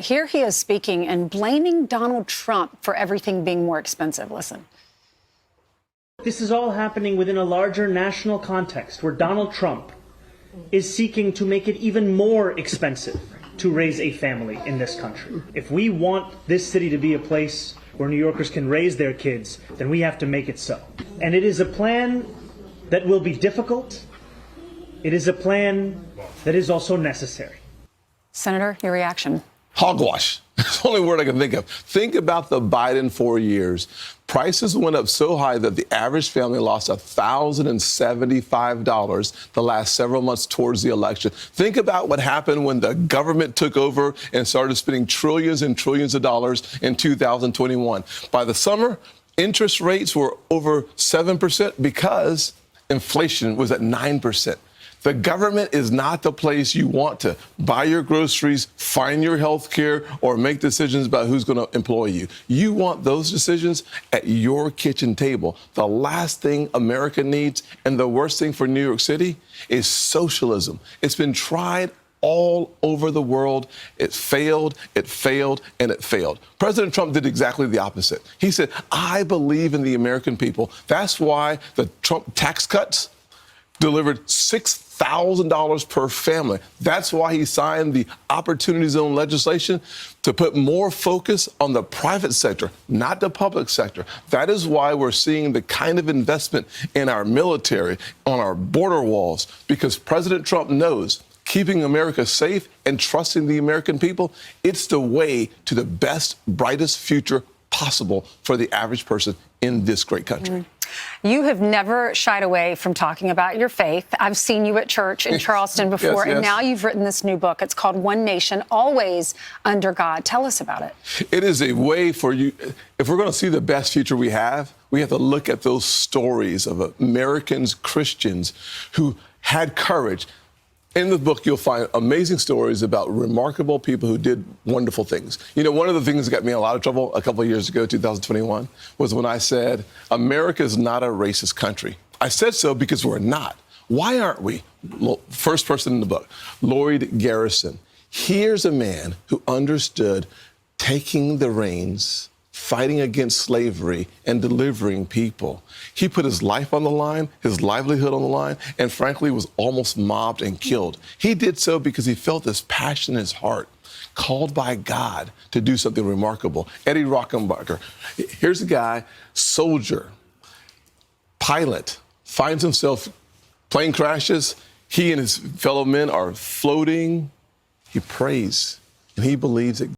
Here he is speaking and blaming Donald Trump for everything being more expensive. Listen. This is all happening within a larger national context where Donald Trump is seeking to make it even more expensive to raise a family in this country. If we want this city to be a place where New Yorkers can raise their kids, then we have to make it so. And it is a plan that will be difficult. It is a plan that is also necessary. Senator, your reaction? Hogwash. That's the only word I can think of. Think about the Biden 4 years. Prices went up so high that the average family lost $1,075 the last several months towards the election. Think about what happened when the government took over and started spending trillions and trillions of dollars in 2021. By the summer, interest rates were over 7% because inflation was at 9%. The government is not the place you want to buy your groceries, find your health care, or make decisions about who's going to employ you. You want those decisions at your kitchen table. The last thing America needs, and the worst thing for New York City, is socialism. It's been tried all over the world. It failed, and it failed. President Trump did exactly the opposite. He said, I believe in the American people. That's why the Trump tax cuts delivered $6,000 per family. That's why he signed the Opportunity Zone legislation to put more focus on the private sector, not the public sector. That is why we're seeing the kind of investment in our military, on our border walls, because President Trump knows keeping America safe and trusting the American people, it's the way to the best, brightest future possible for the average person in this great country. You have never shied away from talking about your faith. I've seen you at church in Charleston before, yes. And now you've written this new book. It's called One Nation, Always Under God. Tell us about it. It is a way for you, if we're going to see the best future we have to look at those stories of Americans, Christians, who had courage. In the book, you'll find amazing stories about remarkable people who did wonderful things. You know, one of the things that got me in a lot of trouble a couple of years ago, 2021, was when I said, America is not a racist country. I said so because we're not. Why aren't we? First person in the book, Lloyd Garrison. Here's a man who understood taking the reins, fighting against slavery, and delivering people. He put his life on the line, his livelihood on the line, and frankly was almost mobbed and killed. He did so because he felt this passion in his heart, called by God to do something remarkable. Eddie Rockenbacher, here's a guy, soldier, pilot, finds himself, plane crashes, he and his fellow men are floating. He prays, and he believes that